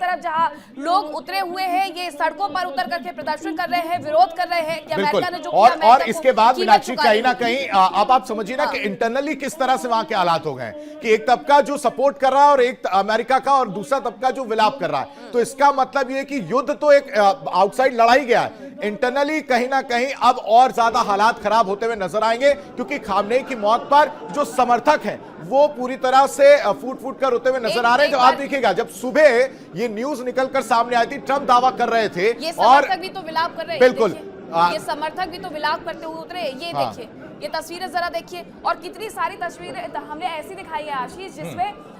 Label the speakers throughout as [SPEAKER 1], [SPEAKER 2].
[SPEAKER 1] तरफ जहां लोग उतरे हुए हैं, ये सड़कों पर उतर करके प्रदर्शन कर रहे हैं, विरोध कर रहे हैं कि अमेरिका ने जो किया,
[SPEAKER 2] और इसके बाद मीनाक्षी कहीं ना कहीं अब आप समझिए ना कि इंटरनली किस तरह से वहां के हालात हो गए कि एक तबका जो सपोर्ट कर रहा है और एक अमेरिका का, और दूसरा तबका जो विलाप कर रहा है। तो इसका मतलब ये कि युद्ध तो एक आउटसाइड लड़ाई गया है, इंटरनली कहीं ना कहीं अब और ज्यादा हालात खराब होते हुए नजर आएंगे, क्योंकि खामनेई की मौत पर जो समर्थक हैं वो पूरी तरह से फूट फूट कर रोते हुए नजर आ रहे हैं। जब आप देखिएगा, जब सुबह ये न्यूज निकलकर सामने आई थी, ट्रंप दावा कर रहे थे
[SPEAKER 1] ये समर्थक भी तो विलाप कर रहे हैं,
[SPEAKER 2] बिल्कुल
[SPEAKER 1] ये समर्थक भी तो विलाप करते हुए उतरे। ये देखिए, ये तस्वीरें जरा देखिए, और कितनी सारी तस्वीरें हमने ऐसी दिखाई है आशीष, जिसमें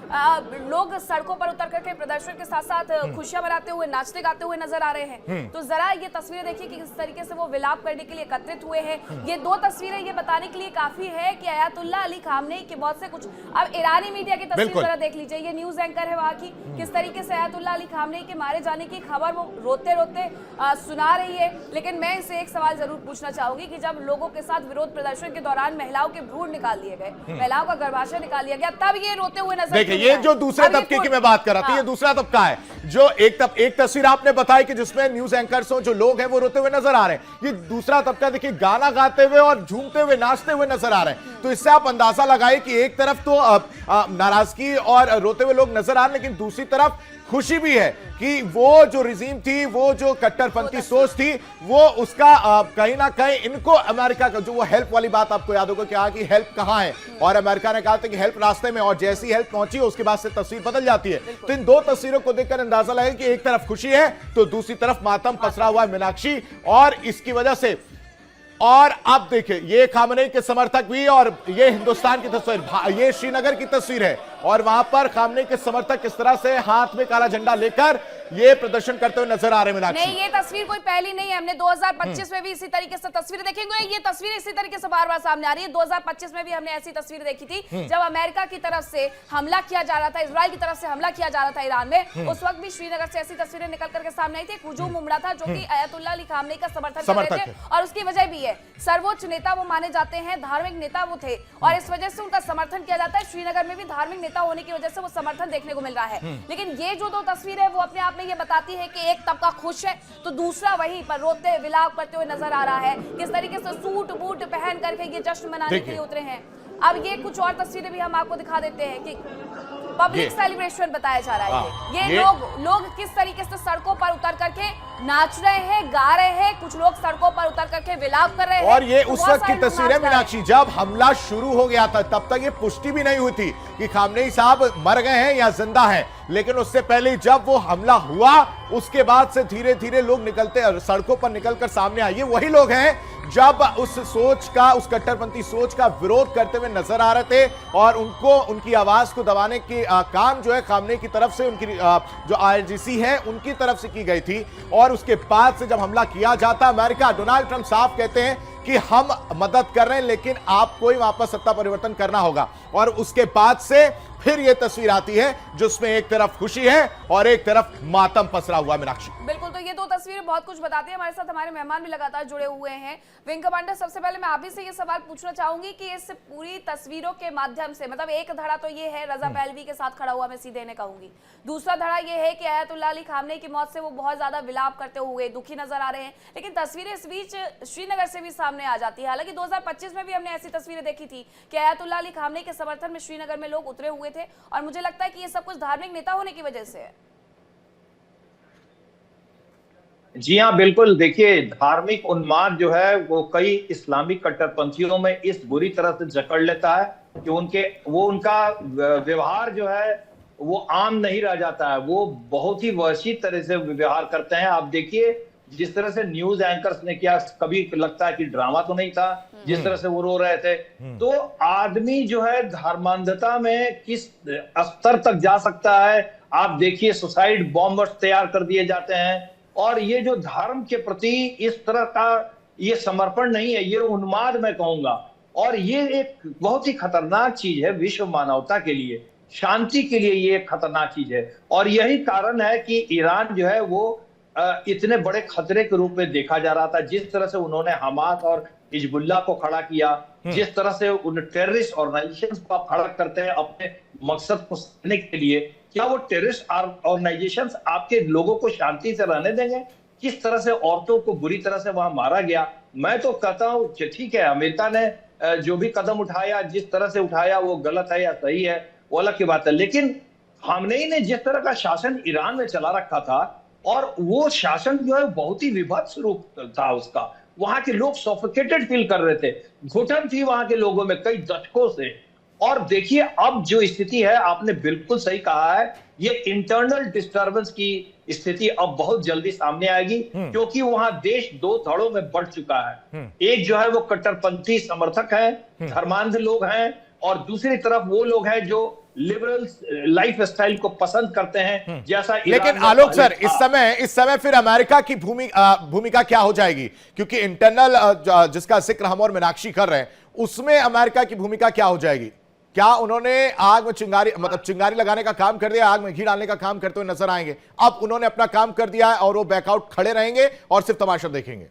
[SPEAKER 1] लोग सड़कों पर उतर करके प्रदर्शन के साथ साथ खुशियां मनाते हुए, नाचते गाते हुए नजर आ रहे हैं। तो जरा ये तस्वीरें देखिए कि किस तरीके से वो विलाप करने के लिए एकत्रित हुए हैं। ये दो तस्वीरें ये बताने के लिए काफी है कि अयातुल्लाह अली खामनेई के मौत से कुछ। अब ईरानी मीडिया की तस्वीर जरा देख लीजिए, ये न्यूज एंकर है वहां की, किस तरीके से अयातुल्लाह अली खामनेई के मारे जाने की खबर वो रोते रोते सुना रही है। लेकिन मैं इसे एक सवाल जरूर पूछना चाहूंगी कि जब लोगों के साथ विरोध प्रदर्शन के दौरान महिलाओं के भ्रूण निकाल दिए गए, महिलाओं का गर्भाशय निकाल लिया गया, तब ये रोते हुए नजर,
[SPEAKER 2] ये जो दूसरे तबके की मैं बात कर रहा था, ये दूसरा तबका है जो एक तस्वीर आपने बताई कि जिसमें न्यूज एंकर्स जो लोग हैं वो रोते हुए नजर आ रहे हैं। ये दूसरा तबका देखिए गाना गाते हुए और झूमते हुए, नाचते हुए नजर आ रहे हैं। तो इससे आप अंदाजा लगाइए कि एक तरफ तो नाराजगी और रोते हुए लोग नजर आ रहे हैं, लेकिन दूसरी तरफ खुशी भी है कि वो जो रिजीम थी, वो जो कट्टरपंथी सोच थी, वो उसका कहीं ना कहीं इनको अमेरिका का जो वो हेल्प वाली बात आपको याद होगा क्या कि हेल्प कहां है, और अमेरिका ने कहा था कि हेल्प रास्ते में, और जैसी हेल्प पहुंची है उसके बाद से तस्वीर बदल जाती है। तो इन दो तस्वीरों को देखकर अंदाजा लगे कि एक तरफ खुशी है तो दूसरी तरफ मातम पसरा हुआ है मीनाक्षी, और इसकी वजह से। और अब देखिए ये खामनेई के समर्थक भी, और ये हिंदुस्तान की तस्वीर, ये श्रीनगर की तस्वीर है, और वहां पर खामनेई के समर्थक किस तरह से हाथ में काला झंडा लेकर ये प्रदर्शन करते हुए नजर आ रहे हैं।
[SPEAKER 1] नहीं, ये तस्वीर कोई पहली नहीं है, हमने 2025 में भी इसी तरीके से तस्वीरें देखेंगे। ये तस्वीर इसी तरीके से बार बार सामने आ रही है। 2025 में भी हमने ऐसी तस्वीर देखी थी जब अमेरिका की तरफ से हमला किया जा रहा था, इजराइल की तरफ से हमला किया जा रहा था ईरान में। उस वक्त भी श्रीनगर से ऐसी तस्वीरें निकल करके सामने आई थी। हुजूम उमड़ा था जो कि अयातुल्लाह अली खामनेई का समर्थन कर रहे थे, और उसकी वजह भी है, सर्वोच्च नेता वो माने जाते हैं, धार्मिक नेता वो थे, और इस वजह से उनका समर्थन किया जाता है। श्रीनगर में भी धार्मिक नेता होने की वजह से वो समर्थन देखने को मिल रहा है। लेकिन ये जो दो तस्वीरें वो अपने आप में ये बताती है कि एक तबका खुश है तो दूसरा वहीं पर रोते विलाप करते हुए नजर आ रहा है। किस तरीके से सूट बूट पहन करके ये जश्न मनाने के लिए उतरे हैं। अब ये कुछ और तस्वीरें भी हम आपको दिखा देते हैं कि पब्लिक सेलिब्रेशन बताया जा रहा है। ये लोग किस तरीके से सड़कों पर उतर करके नाच रहे हैं, गा रहे हैं, कुछ लोग सड़कों पर उतर करके विलाप कर रहे हैं।
[SPEAKER 2] और ये उस वक्त की तस्वीरें मीनाक्षी, जब हमला शुरू हो गया था तब तक ये पुष्टि भी नहीं हुई थी कि खामनेई साहब मर गए हैं या जिंदा हैं। लेकिन उससे पहले जब वो हमला हुआ, उसके बाद से धीरे धीरे लोग निकलते, सड़कों पर निकलकर सामने आए। ये वही लोग हैं जब उस सोच का, उस कट्टरपंथी सोच का विरोध करते हुए नजर आ रहे थे, और उनको उनकी आवाज को दबाने की काम जो है खामनेई की तरफ से, उनकी जो IRGC है उनकी तरफ से की गई थी। और उसके बाद से जब हमला किया जाता अमेरिका, डोनाल्ड ट्रंप साफ कहते हैं कि हम मदद कर रहे हैं लेकिन आपको ही वापस सत्ता परिवर्तन करना होगा। और उसके बाद से फिर यह तस्वीर आती है जिसमें एक तरफ खुशी है और एक तरफ मातम पसरा हुआ। मीनाक्षी,
[SPEAKER 1] बिल्कुल, तो ये दो तस्वीरें बहुत कुछ बताती है। हमारे साथ हमारे मेहमान भी लगातार जुड़े हुए हैं। विंग कमांडर, सबसे पहले मैं आप ही से ये सवाल पूछना चाहूंगी कि इस पूरी तस्वीरों के माध्यम से, मतलब एक धड़ा तो ये है रजा पहलवी के साथ खड़ा हुआ, मैं सीधे ने कहूंगी, दूसरा धड़ा ये है कि अयातुल्लाह अली खामनेई की मौत से वो बहुत ज्यादा विलाप करते हुए दुखी नजर आ रहे हैं। लेकिन तस्वीरें इस बीच श्रीनगर से भी सामने आ जाती है। हालांकि 2025 में भी हमने ऐसी तस्वीरें देखी थी कि अयातुल्लाह अली खामनेई के समर्थन में श्रीनगर में लोग उतरे हुए थे, और मुझे लगता है कि ये सब कुछ धार्मिक नेता होने की वजह से है।
[SPEAKER 3] जी हाँ, बिल्कुल। देखिए, धार्मिक उन्माद जो है वो कई इस्लामिक कट्टरपंथियों में इस बुरी तरह से जकड़ लेता है कि उनका व्यवहार जो है वो आम नहीं रह जाता है। वो बहुत ही वहशी तरह से व्यवहार करते हैं। आप देखिए जिस तरह से न्यूज एंकर्स ने किया, कभी लगता है कि ड्रामा तो नहीं था, जिस तरह से वो रो रहे थे। तो आदमी जो है धर्मांधता में किस स्तर तक जा सकता है। आप देखिए सुसाइड बॉम्बर्स तैयार कर दिए जाते हैं, और ये जो धर्म के प्रति इस तरह का ये समर्पण नहीं है, ये उन्माद मैं कहूंगा। और ये एक बहुत ही खतरनाक चीज है विश्व मानवता के लिए, शांति के लिए ये एक खतरनाक चीज है। और यही कारण है कि ईरान जो है वो इतने बड़े खतरे के रूप में देखा जा रहा था। जिस तरह से उन्होंने हमास और हिजबुल्लाह को खड़ा किया, जिस तरह से उन टेररिस्ट ऑर्गेनाइजेशंस को आप खड़ा करते हैं अपने मकसद को करने के लिए, क्या वो टेररिस्ट ऑर्गेनाइजेशंस आपके लोगों को शांति से रहने देंगे? किस तरह से औरतों को बुरी तरह से वहां मारा गया। मैं तो कहता हूं ठीक है, अमेरिका ने जो भी कदम उठाया, जिस तरह से उठाया, वो गलत है या सही है वो अलग की बात है, लेकिन खामनेई ने जिस तरह का शासन ईरान में चला रखा था, और वो शासन जो है बहुत ही विभत्स रूप था उसका। वहां के लोग सफोकेटेड फील कर रहे थे, घुटन थी वहां के लोगों में कई दशकों से। और देखिए अब जो स्थिति है, आपने बिल्कुल सही कहा है, ये इंटरनल डिस्टर्बेंस की स्थिति अब बहुत जल्दी सामने आएगी, क्योंकि वहां देश दो धड़ों में बढ़ चुका है। एक जो है वो कट्टरपंथी समर्थक है, धर्मांध लोग हैं, और दूसरी तरफ वो लोग हैं जो लिबरल लाइफ स्टाइल को पसंद करते हैं, जैसा
[SPEAKER 2] लेकिन आलोक सर, इस समय फिर अमेरिका की भूमिका क्या हो जाएगी? क्योंकि इंटरनल जिसका जिक्र हम और मीनाक्षी कर रहे हैं, उसमें अमेरिका की भूमिका क्या हो जाएगी? क्या उन्होंने आग में चिंगारी लगाने का काम कर दिया, आग में घी डालने का काम करते हुए नजर आएंगे? अब उन्होंने अपना काम कर दिया है और वो बैकआउट खड़े रहेंगे और सिर्फ तमाशा देखेंगे?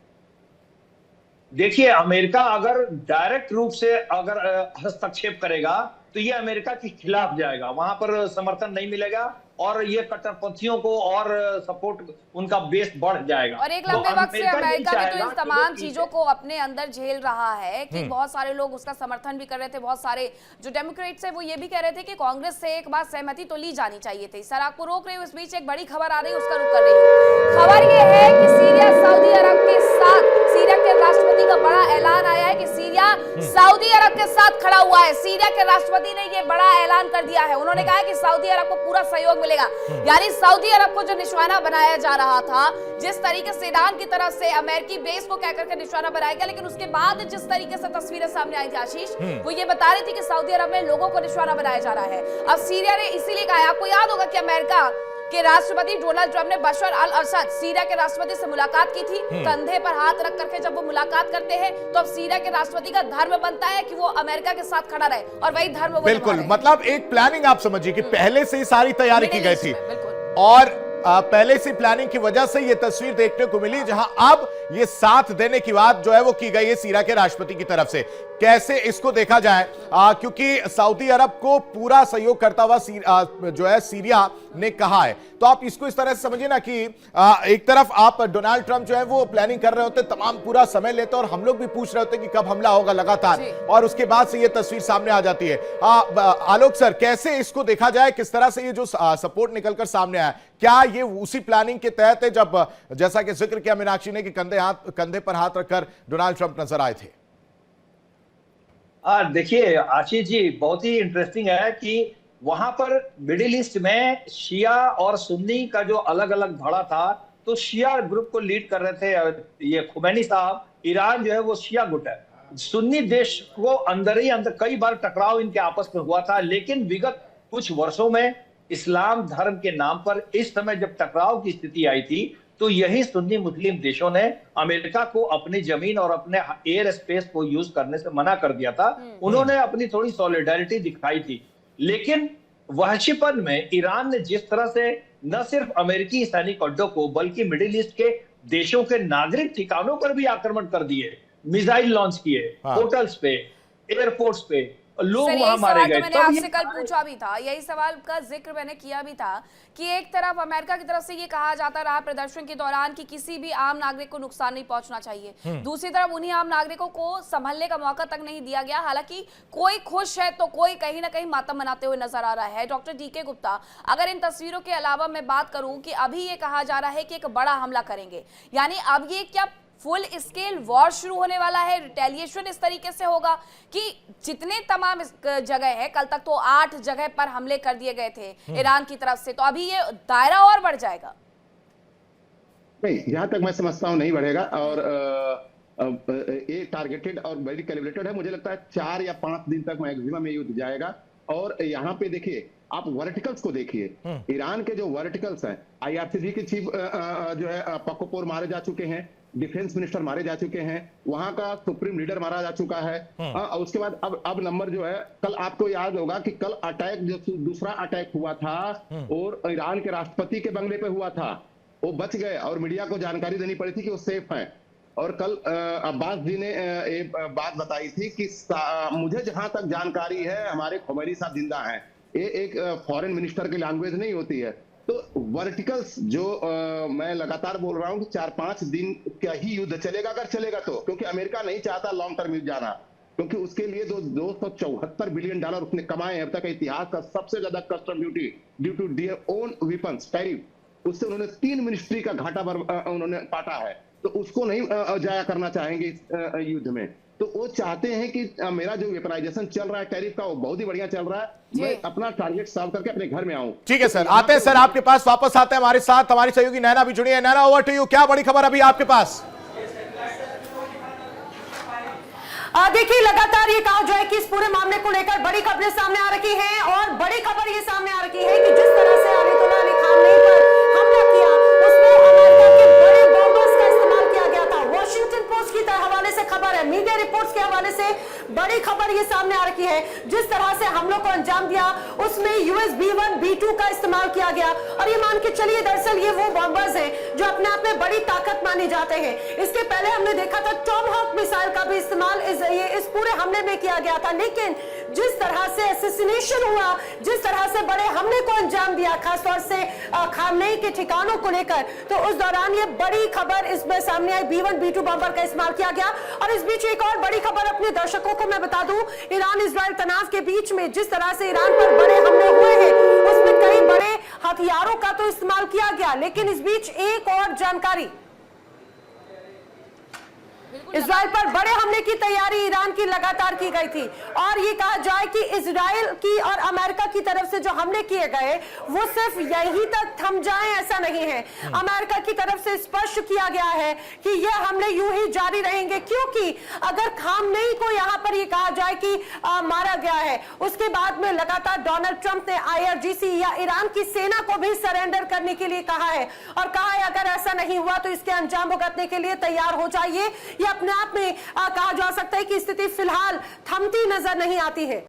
[SPEAKER 3] देखिए, अमेरिका अगर डायरेक्ट रूप से अगर हस्तक्षेप करेगा तो ये अमेरिका के खिलाफ जाएगा, वहां पर समर्थन नहीं मिलेगा, और ये कट्टरपंथियों को और सपोर्ट उनका बेस बढ़ जाएगा।
[SPEAKER 1] और एक लंबे वक्त से अमेरिका भी तो इन तमाम चीजों को अपने अंदर झेल रहा है कि बहुत सारे लोग उसका समर्थन भी कर रहे थे। बहुत सारे जो डेमोक्रेट्स है वो ये भी कह रहे थे कि कांग्रेस से एक बार सहमति तो ली जानी चाहिए थी। सर आपको रोक रही हूँ, इस बीच एक बड़ी खबर आ रही है, उसका रुख कर रही हूँ। खबर ये है कि सीरिया सऊदी अरब के साथ, सीरिया के राष्ट्रपति का बड़ा ऐलान आया है कि सीरिया सऊदी अरब के साथ खड़ा हुआ है। सीरिया के राष्ट्रपति ने ये बड़ा ऐलान कर दिया है। उन्होंने कहा है कि सऊदी अरब को पूरा सहयोग मिलेगा। यानी सऊदी अरब को जो निशाना बनाया जा रहा था, जिस तरीके से ईरान की तरफ से अमेरिकी बेस को कहकर के निशाना बनाया गया, लेकिन उसके बाद जिस तरीके से तस्वीरें सामने आई थी आशीष, वो ये बता रही थी कि सऊदी अरब में लोगों को निशाना बनाया जा रहा है। अब सीरिया ने इसीलिए कहा, आपको याद होगा कि अमेरिका के राष्ट्रपति डोनाल्ड ट्रंप ने बशर अल असद सीरिया के राष्ट्रपति से मुलाकात की थी। कंधे पर हाथ रख करके जब वो मुलाकात करते हैं तो अब सीरिया के राष्ट्रपति का धर्म बनता है कि वो अमेरिका के साथ खड़ा रहे, और वही धर्म वो
[SPEAKER 2] बिल्कुल, मतलब एक प्लानिंग आप समझिए कि पहले से ही सारी तैयारी की गई थी, और पहले से प्लानिंग की वजह से ये तस्वीर देखने को मिली, जहां अब ये साथ देने की बात जो है वो की गई है सीरिया के राष्ट्रपति की तरफ से। कैसे इसको देखा जाए, क्योंकि सऊदी अरब को पूरा सहयोग करता हुआ जो है सीरिया ने कहा है, तो आप इसको इस तरह से समझिए ना कि एक तरफ आप डोनाल्ड ट्रंप जो है वो प्लानिंग कर रहे होते, तमाम पूरा समय लेते, और हम लोग भी पूछ रहे होते कि कब हमला होगा लगातार, और उसके बाद से ये तस्वीर सामने आ जाती है। आलोक सर, कैसे इसको देखा जाए, किस तरह से ये जो सपोर्ट निकलकर सामने आया, क्या ये उसी प्लानिंग के तहत है जब जैसा कि जिक्र किया मीनाक्षी ने कि कंधे पर हाथ रखकर डोनाल्ड ट्रंप नजर आए थे?
[SPEAKER 3] देखिए आशीष जी, बहुत ही इंटरेस्टिंग है कि वहां पर मिडिल ईस्ट में शिया और सुन्नी का जो अलग अलग धड़ा था, तो शिया ग्रुप को लीड कर रहे थे ये खुमैनी साहब। ईरान जो है वो शिया गुट है। सुन्नी देश को अंदर ही अंदर कई बार टकराव इनके आपस में हुआ था, लेकिन विगत कुछ वर्षों में इस्लाम धर्म के नाम पर इस समय जब टकराव की स्थिति आई थी, तो यही सुन्नी मुस्लिम देशों ने अमेरिका को अपनी जमीन और अपने एयर स्पेस को यूज करने से मना कर दिया था। उन्होंने अपनी थोड़ी सॉलिडारिटी दिखाई थी, लेकिन वहशीपन में ईरान ने जिस तरह से न सिर्फ अमेरिकी सैनिक अड्डों को बल्कि मिडिल ईस्ट के देशों के नागरिक ठिकानों पर भी आक्रमण कर दिए, मिसाइल लॉन्च किए, होटल्स पे, एयरपोर्ट्स पे, लोग वहां मारे गए।
[SPEAKER 1] मैंने आपसे कल पूछा भी था, यही सवाल का जिक्र मैंने किया भी था कि एक तरफ अमेरिका की तरफ से ये कहा जाता रहा प्रदर्शन के दौरान कि किसी भी आम नागरिक को नुकसान नहीं पहुंचना चाहिए, दूसरी तरफ उन्हीं आम नागरिकों को संभलने का मौका तक नहीं दिया गया। हालांकि कोई खुश है तो कोई कहीं ना कहीं मातम मनाते हुए नजर आ रहा है। डॉक्टर डीके गुप्ता, अगर इन तस्वीरों के अलावा मैं बात करूं कि अभी ये कहा जा रहा है कि एक बड़ा हमला करेंगे, यानी अब ये क्या फुल स्केल वॉर शुरू होने वाला है, रिटेलिएशन इस तरीके से होगा कि जितने तमाम जगह है, कल तक तो 8 जगह पर हमले कर दिए गए थे ईरान की तरफ से, तो अभी ये दायरा और बढ़ जाएगा?
[SPEAKER 4] नहीं, जहां तक मैं समझता हूं नहीं बढ़ेगा, और ये टारगेटेड और वेरी कैलिब्रेटेड है। मुझे लगता है 4 या 5 दिन तक मैक्सिमम ये युद्ध जाएगा। और यहाँ पे देखिए, आप वर्टिकल्स को देखिए, ईरान के जो वर्टिकल्स हैं, IRGC के चीफ जो है पक्कोपोर मारे जा चुके हैं, डिफेंस मिनिस्टर मारे जा चुके हैं, वहां का सुप्रीम लीडर मारा जा चुका है। और उसके बाद अब नंबर जो है, कल आपको याद होगा कि कल अटैक जो दूसरा अटैक हुआ था और ईरान के राष्ट्रपति के बंगले पे हुआ था, वो बच गए और मीडिया को जानकारी देनी पड़ी थी कि वो सेफ हैं। और कल अब्बास जी ने एक बात बताई थी कि मुझे जहां तक जानकारी है, हमारे खुमैनी साहब जिंदा हैं, ये एक फॉरेन मिनिस्टर की लैंग्वेज नहीं होती है। तो वर्टिकल्स जो मैं लगातार बोल रहा हूं कि 4-5 दिन का ही युद्ध चलेगा, अगर चलेगा तो, क्योंकि अमेरिका नहीं चाहता लॉन्ग टर्म युद्ध जाना, क्योंकि उसके लिए $274 बिलियन उसने कमाए हैं अब तक इतिहास का सबसे ज्यादा custom duty due to their own weapons tariff, उससे उन्होंने 3 मिनिस्ट्री का घाटा उन्होंने काटा है, तो उसको नहीं जाया करना चाहेंगे इस युद्ध में। तो वो चाहते हैं कि मेरा जो वेपनाइजेशन चल रहा है टैरिफ का वो बहुत ही बढ़िया चल रहा है, मैं अपना टारगेट सॉल्व करके अपने घर में आऊं।
[SPEAKER 2] ठीक है सर, आते हैं सर आपके पास, वापस आते हैं हमारे साथ, हमारी सहयोगी नैना भी जुड़ी है। नैना, ओवर टू यू, क्या बड़ी खबर अभी आपके पास?
[SPEAKER 5] देखिए, लगातार ये कहा जाए कि इस पूरे मामले को लेकर बड़ी खबरें सामने आ रही हैं और बड़ी खबर ये सामने आ रही है कि जिस तरह से अयतुल्लाह अली खामनेई पर हमला किया उसमें अमेरिका के बड़े बॉम्बर्स का इस्तेमाल किया गया था। वॉशिंगटन पोस्ट की हवाले से खबर है, मीडिया रिपोर्ट्स के हवाले से बड़ी खबर ये सामने आ रही है। जिस तरह से हमलों को अंजाम दिया उसमें US B1 B2 का इस्तेमाल किया गया और ये मान के चलिए दरअसल ये वो बॉम्बर्स हैं जो अपने आप में बड़ी ताकत माने जाते हैं। इसके पहले हमने देखा था टॉमहॉक मिसाइल का भी इस्तेमाल इस पूरे हमले में किया गया था, लेकिन जिस तरह से असैसिनेशन हुआ, जिस तरह से बड़े हमले को अंजाम दिया खासतौर से खामनेई के ठिकानों को लेकर, तो उस दौरान ये बड़ी खबर इसमें सामने आई, B1 B2 बॉम्बर का इस्तेमाल किया गया। और इस बीच एक और बड़ी खबर अपने दर्शकों को मैं बता दूं, ईरान इजराइल तनाव के बीच में जिस तरह से ईरान पर बड़े हमले हुए हैं उसमें कई बड़े हथियारों का तो इस्तेमाल किया गया, लेकिन इस बीच एक और जानकारी, इजराइल पर बड़े हमले की तैयारी ईरान की लगातार की गई थी और ये कहा जाए कि इजराइल की और अमेरिका की तरफ से जो हमले किए गए वो सिर्फ यहीं तक थम जाएं ऐसा नहीं है। अमेरिका की तरफ से स्पष्ट किया गया है कि ये हमले यूं ही जारी रहेंगे, क्योंकि अगर खामनेई को यहां पर ये कहा जाए कि मारा गया है, उसके बाद में लगातार डोनाल्ड ट्रंप ने IRGC या ईरान की सेना को भी सरेंडर करने के लिए कहा है और कहा है अगर ऐसा नहीं हुआ तो इसके अंजाम भुगतने के लिए तैयार हो जाइए। अपने आप में कहा जा सकता है कि स्थिति फिलहाल थमती नजर नहीं आती है।